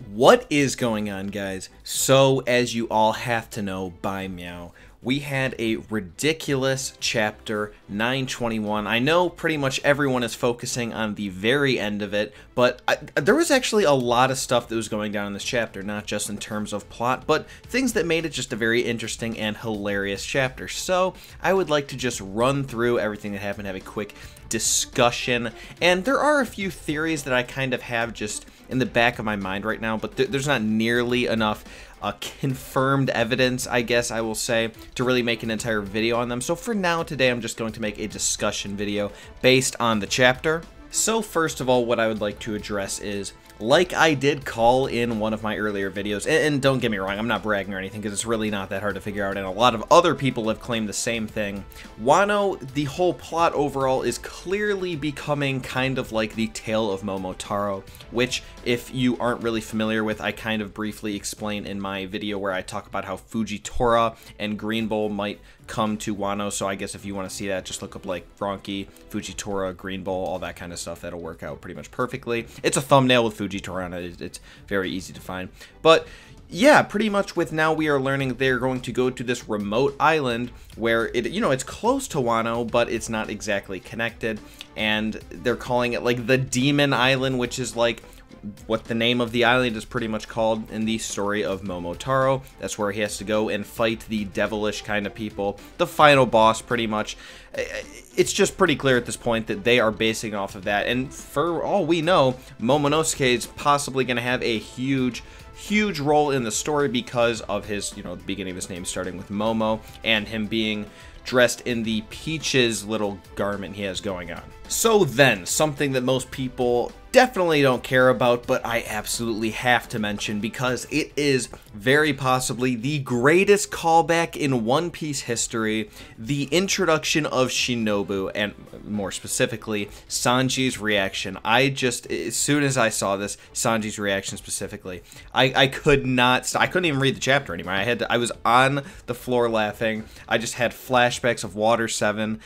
What is going on, guys? So, as you all have to know by meow, we had a ridiculous chapter 921. I know pretty much everyone is focusing on the very end of it, but there was actually a lot of stuff that was going down in this chapter, not just in terms of plot, but things that made it just a very interesting and hilarious chapter. So, I would like to just run through everything that happened, have a quick discussion, and there are a few theories that I kind of have just in the back of my mind right now, but there's not nearly enough confirmed evidence, I guess I will say, to really make an entire video on them. So for now, today, I'm just going to make a discussion video based on the chapter. So first of all, what I would like to address is, like I did call in one of my earlier videos, and don't get me wrong, I'm not bragging or anything, because it's really not that hard to figure out, and a lot of other people have claimed the same thing. Wano, the whole plot overall, is clearly becoming kind of like the tale of Momotaro, which, if you aren't really familiar with, I kind of briefly explain in my video where I talk about how Fujitora and Green Bull might come to Wano. So I guess if you want to see that, just look up like Franky, Fujitora, Green Bull, all that kind of stuff. That'll work out pretty much perfectly. It's a thumbnail with Fujitora on it. It's very easy to find. But yeah, pretty much with now we are learning they're going to go to this remote island where it's close to Wano, but it's not exactly connected. And they're calling it like the Demon Island, which is like what the name of the island is pretty much called in the story of Momotaro. That's where he has to go and fight the devilish kind of people, the final boss pretty much. It's just pretty clear at this point that they are basing off of that, and for all we know, Momonosuke is possibly going to have a huge role in the story because of his, the beginning of his name starting with Momo, and him being dressed in the Peaches little garment he has going on. So then, something that most people definitely don't care about, but I absolutely have to mention because it is very possibly the greatest callback in One Piece history, the introduction of Shinobu, and more specifically, Sanji's reaction. As soon as I saw this, Sanji's reaction specifically, I couldn't even read the chapter anymore. I was on the floor laughing. I just had flashbacks of Water 7.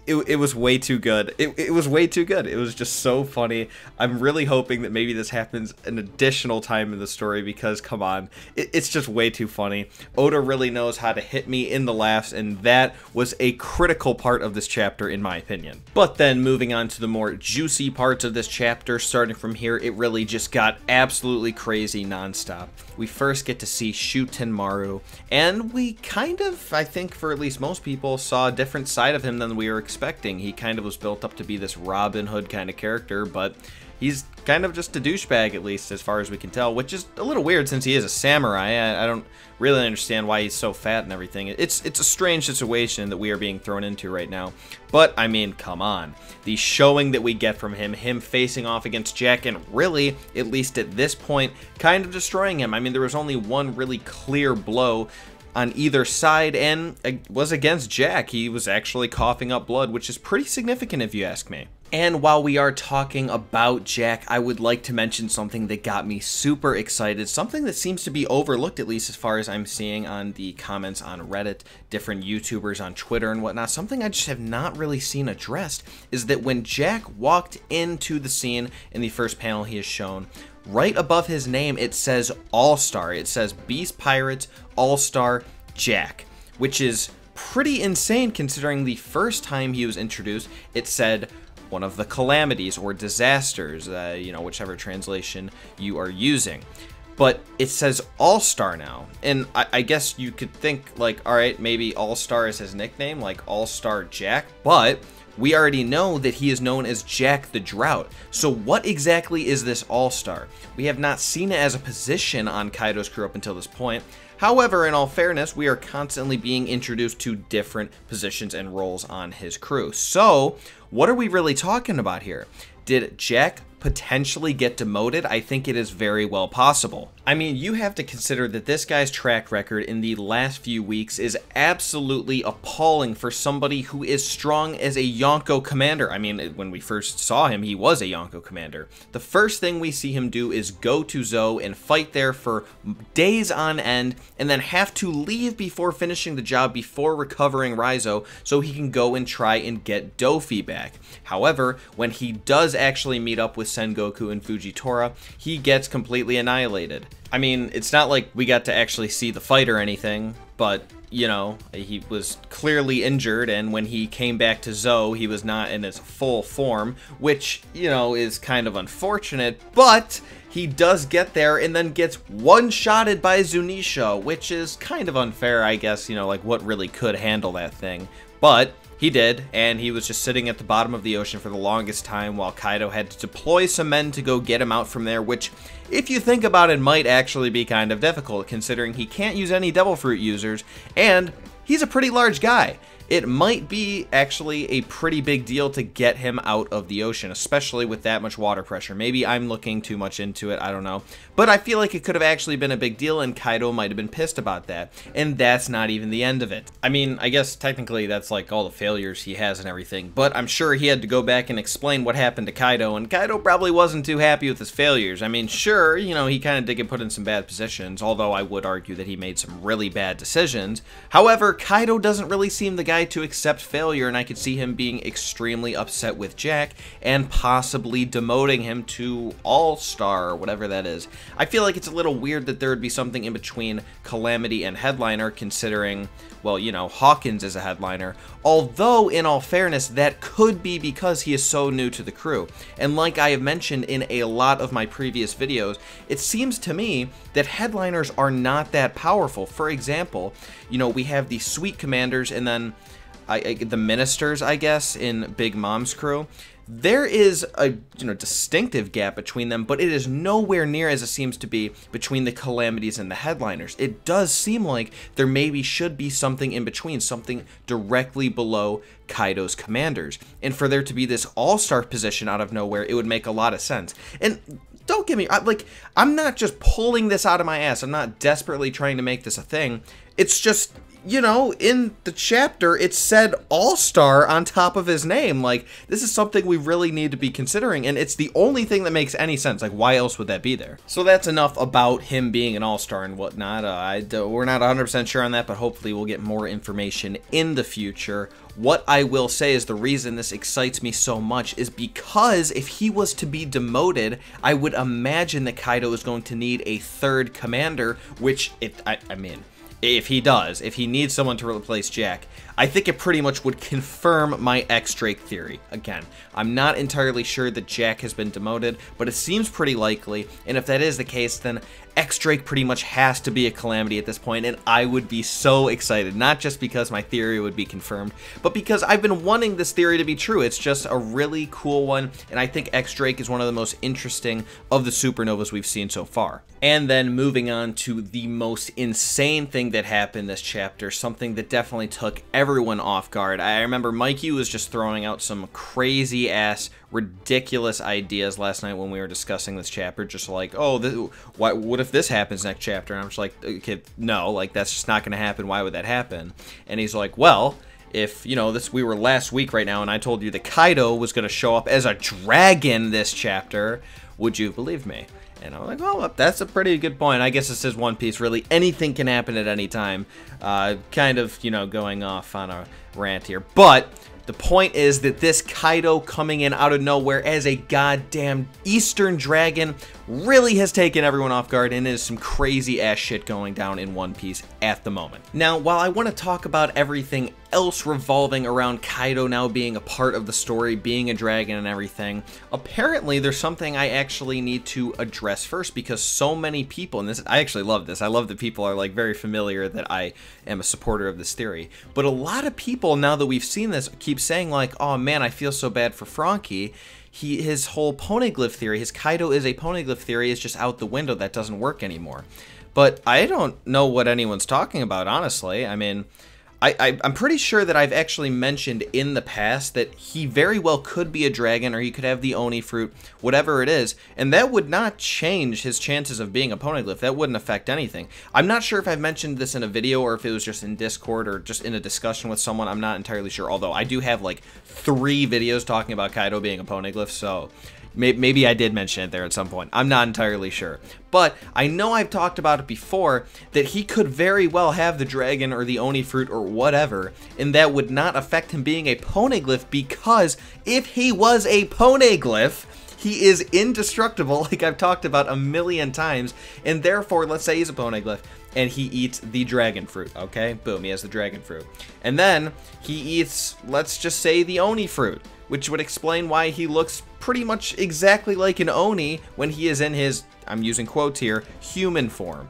It was way too good. It was way too good. It was just so funny. I'm really hoping that maybe this happens an additional time in the story because, come on, it's just way too funny. Oda really knows how to hit me in the laughs, and that was a critical part of this chapter, in my opinion. But then, moving on to the more juicy parts of this chapter, starting from here, it really just got absolutely crazy nonstop. We first get to see Shutenmaru, and we kind of, I think for at least most people, saw a different side of him than we were expecting. He kind of was built up to be this Robin Hood kind of character, but he's kind of just a douchebag, at least as far as we can tell, which is a little weird since he is a samurai. I don't really understand why he's so fat and everything. It's a strange situation that we are being thrown into right now. But, I mean, come on. The showing that we get from him facing off against Jack, and really, at least at this point, kind of destroying him. I mean, there was only one really clear blow on either side, and it was against Jack. He was actually coughing up blood, which is pretty significant if you ask me. And while we are talking about Jack, I would like to mention something that got me super excited, something that seems to be overlooked, at least as far as I'm seeing on the comments on Reddit, different YouTubers on Twitter and whatnot. Something I just have not really seen addressed is that when Jack walked into the scene in the first panel he is shown, right above his name it says All-Star. It says Beast Pirates All-Star Jack, which is pretty insane considering the first time he was introduced it said one of the calamities or disasters, whichever translation you are using. But it says All-Star now, and I guess you could think like, alright, maybe All-Star is his nickname, like All-Star Jack, but we already know that he is known as Jack the Drought. So what exactly is this All-Star? We have not seen it as a position on Kaido's crew up until this point. However, in all fairness, we are constantly being introduced to different positions and roles on his crew. So, what are we really talking about here? Did Jack potentially get demoted? I think it is very well possible. I mean, you have to consider that this guy's track record in the last few weeks is absolutely appalling for somebody who is strong as a Yonko commander. I mean, when we first saw him, he was a Yonko commander. The first thing we see him do is go to Zou and fight there for days on end, and then have to leave before finishing the job, before recovering Raizo, so he can go and try and get Dofi back. However, when he does actually meet up with Sengoku and Fujitora, he gets completely annihilated. I mean, it's not like we got to actually see the fight or anything, but, you know, he was clearly injured, and when he came back to Zou, he was not in his full form, which, you know, is kind of unfortunate, but he does get there and then gets one-shotted by Zunisha, which is kind of unfair, I guess, you know, like what really could handle that thing. But he did, and he was just sitting at the bottom of the ocean for the longest time while Kaido had to deploy some men to go get him out from there, which, if you think about it, might actually be kind of difficult, considering he can't use any Devil Fruit users, and he's a pretty large guy. It might be actually a pretty big deal to get him out of the ocean, especially with that much water pressure. Maybe I'm looking too much into it, I don't know. But I feel like it could have actually been a big deal, and Kaido might have been pissed about that. And that's not even the end of it. I mean, I guess technically that's like all the failures he has and everything, but I'm sure he had to go back and explain what happened to Kaido, and Kaido probably wasn't too happy with his failures. I mean, sure, you know, he kind of did get put in some bad positions, although I would argue that he made some really bad decisions. However, Kaido doesn't really seem the guy to accept failure, and I could see him being extremely upset with Jack and possibly demoting him to All-Star or whatever that is. I feel like it's a little weird that there would be something in between Calamity and Headliner, considering, well, you know, Hawkins is a headliner, although in all fairness that could be because he is so new to the crew. And like I have mentioned in a lot of my previous videos, it seems to me that headliners are not that powerful. For example, you know, we have the Sweet Commanders and then the Ministers, I guess, in Big Mom's crew. There is a, you know, distinctive gap between them, but it is nowhere near as it seems to be between the Calamities and the Headliners. It does seem like there maybe should be something in between, something directly below Kaido's commanders. And for there to be this all-star position out of nowhere, it would make a lot of sense. And don't get me, I'm not just pulling this out of my ass. I'm not desperately trying to make this a thing. It's just, you know, in the chapter, it said All-Star on top of his name. Like, this is something we really need to be considering, and it's the only thing that makes any sense. Like, why else would that be there? So that's enough about him being an All-Star and whatnot. We're not 100% sure on that, but hopefully we'll get more information in the future. What I will say is the reason this excites me so much is because if he was to be demoted, I would imagine that Kaido is going to need a third commander, which, I mean, if he needs someone to replace Jack, I think it pretty much would confirm my X-Drake theory. Again, I'm not entirely sure that Jack has been demoted, but it seems pretty likely, and if that is the case, then X-Drake pretty much has to be a Calamity at this point, and I would be so excited, not just because my theory would be confirmed, but because I've been wanting this theory to be true. It's just a really cool one, and I think X-Drake is one of the most interesting of the supernovas we've seen so far. And then moving on to the most insane thing that happened this chapter, something that definitely took everyone off guard. I remember Mikey was just throwing out some crazy ass ridiculous ideas last night when we were discussing this chapter, just like, oh, what if this happens next chapter? And I'm just like, okay, no, like, that's just not gonna happen. Why would that happen? And he's like, well, if, you know, we were last week right now and I told you that Kaido was gonna show up as a dragon this chapter, would you believe me? And I'm like, well, that's a pretty good point. I guess this is One Piece, really. Anything can happen at any time. Kind of, you know, going off on a rant here. But the point is that this Kaido coming in out of nowhere as a goddamn Eastern Dragon really has taken everyone off guard, and there's some crazy ass shit going down in One Piece at the moment. Now, while I want to talk about everything else revolving around Kaido now being a part of the story, being a dragon and everything, apparently there's something I actually need to address first, because so many people, and this, I actually love this, I love that people are like very familiar that I am a supporter of this theory, but a lot of people, now that we've seen this, keep saying like, oh man, I feel so bad for Franky. His whole poneglyph theory, his Kaido is a poneglyph theory, is just out the window. That doesn't work anymore. But I don't know what anyone's talking about, honestly. I mean, I'm pretty sure that I've actually mentioned in the past that he very well could be a dragon, or he could have the Oni fruit, whatever it is, and that would not change his chances of being a poneglyph. That wouldn't affect anything. I'm not sure if I've mentioned this in a video or if it was just in Discord or just in a discussion with someone. I'm not entirely sure, although I do have like 3 videos talking about Kaido being a poneglyph, so maybe I did mention it there at some point. I'm not entirely sure. But I know I've talked about it before, that he could very well have the dragon or the Oni fruit or whatever, and that would not affect him being a poneglyph, because if he was a poneglyph, He is indestructible, like I've talked about a million times, and therefore, let's say he's a poneglyph, and he eats the dragon fruit, okay? Boom, he has the dragon fruit. And then he eats, let's just say, the Oni fruit, which would explain why he looks pretty much exactly like an Oni when he is in his, I'm using quotes here, human form.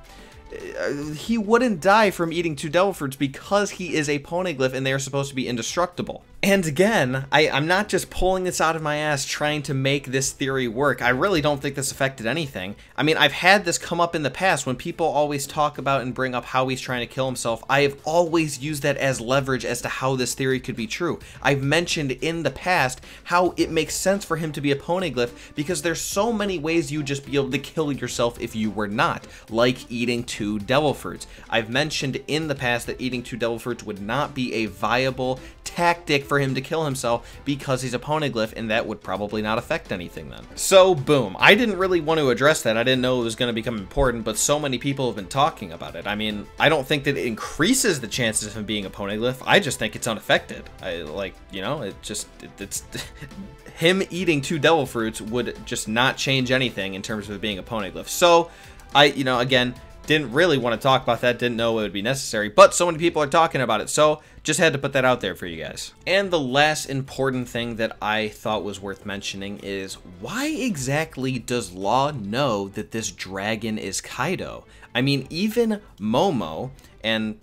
He wouldn't die from eating 2 devil fruits because he is a poneglyph and they are supposed to be indestructible. And again, I'm not just pulling this out of my ass trying to make this theory work. I really don't think this affected anything. I mean, I've had this come up in the past when people always talk about and bring up how he's trying to kill himself. I have always used that as leverage as to how this theory could be true. I've mentioned in the past how it makes sense for him to be a poneglyph because there's so many ways you'd just be able to kill yourself if you were not, like eating 2 devil fruits. I've mentioned in the past that eating 2 devil fruits would not be a viable tactic for him to kill himself because he's a poneglyph, and that would probably not affect anything then. So boom, I didn't really want to address that. I didn't know it was going to become important, but so many people have been talking about it. I mean, I don't think that it increases the chances of him being a poneglyph. I just think it's unaffected. It's him eating 2 devil fruits would just not change anything in terms of it being a poneglyph. So again, didn't really want to talk about that, didn't know it would be necessary, but so many people are talking about it, so just had to put that out there for you guys. And the last important thing that I thought was worth mentioning is, why exactly does Law know that this dragon is Kaido? I mean, even Momo, and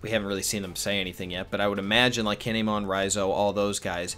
we haven't really seen them say anything yet, but I would imagine like Kinemon, Raizo, all those guys,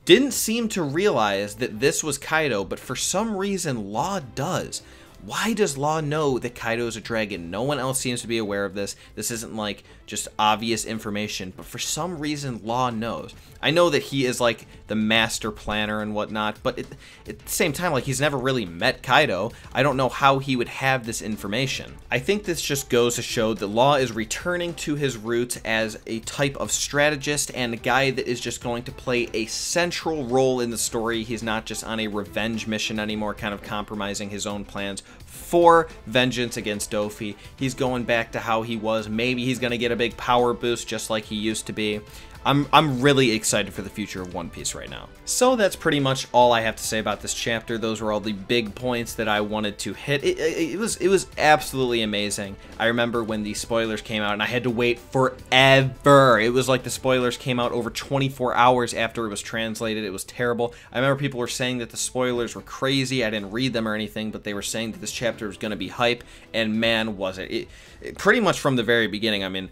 didn't seem to realize that this was Kaido, but for some reason Law does. Why does Law know that Kaido is a dragon? No one else seems to be aware of this. This isn't like just obvious information, but for some reason Law knows. I know that he is like the master planner and whatnot, but at the same time, like, he's never really met Kaido. I don't know how he would have this information. I think this just goes to show that Law is returning to his roots as a type of strategist and a guy that is just going to play a central role in the story. He's not just on a revenge mission anymore, kind of compromising his own plans for vengeance against Dofi. He's going back to how he was. Maybe he's going to get a big power boost just like he used to be. I'm really excited for the future of One Piece right now. So that's pretty much all I have to say about this chapter. Those were all the big points that I wanted to hit. It was absolutely amazing. I remember when the spoilers came out and I had to wait forever. It was like the spoilers came out over 24 hours after it was translated. It was terrible. I remember people were saying that the spoilers were crazy. I didn't read them or anything, but they were saying that this chapter was going to be hype, and man, was it. It pretty much from the very beginning. I mean,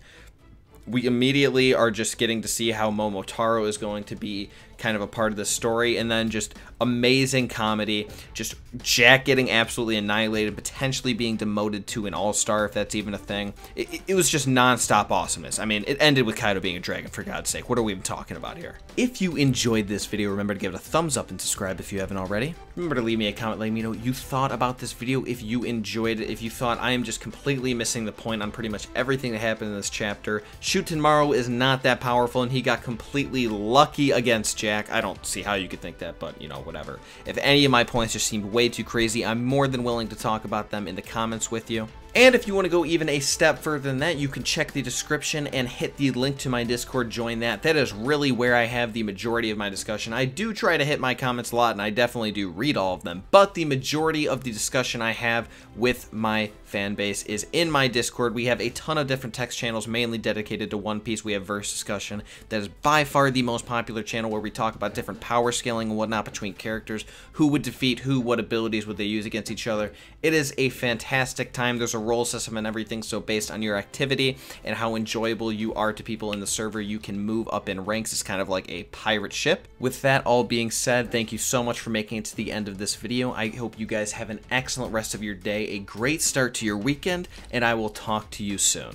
we immediately are just getting to see how Momotaro is going to be kind of a part of the story, and then just amazing comedy, just Jack getting absolutely annihilated, potentially being demoted to an all-star, if that's even a thing. It was just non-stop awesomeness. I mean, it ended with Kaido being a dragon, for God's sake. What are we even talking about here? If you enjoyed this video, remember to give it a thumbs up and subscribe if you haven't already. Remember to leave me a comment letting me know what you thought about this video, if you enjoyed it, if you thought I am just completely missing the point on pretty much everything that happened in this chapter. Shutenmaru is not that powerful, and he got completely lucky against Jack. I don't see how you could think that, but, whatever. If any of my points just seemed way too crazy, I'm more than willing to talk about them in the comments with you. And if you want to go even a step further than that, you can check the description and hit the link to my Discord, join that. That is really where I have the majority of my discussion. I do try to hit my comments a lot, and I definitely do read all of them, but the majority of the discussion I have with my fan base is in my Discord. We have a ton of different text channels mainly dedicated to One Piece. We have verse discussion. That is by far the most popular channel, where we talk about different power scaling and whatnot between characters, who would defeat who, what abilities would they use against each other. It is a fantastic time. There's a role system and everything, so based on your activity and how enjoyable you are to people in the server, you can move up in ranks. It's kind of like a pirate ship. With that all being said, thank you so much for making it to the end of this video. I hope you guys have an excellent rest of your day, a great start to your weekend, and I will talk to you soon.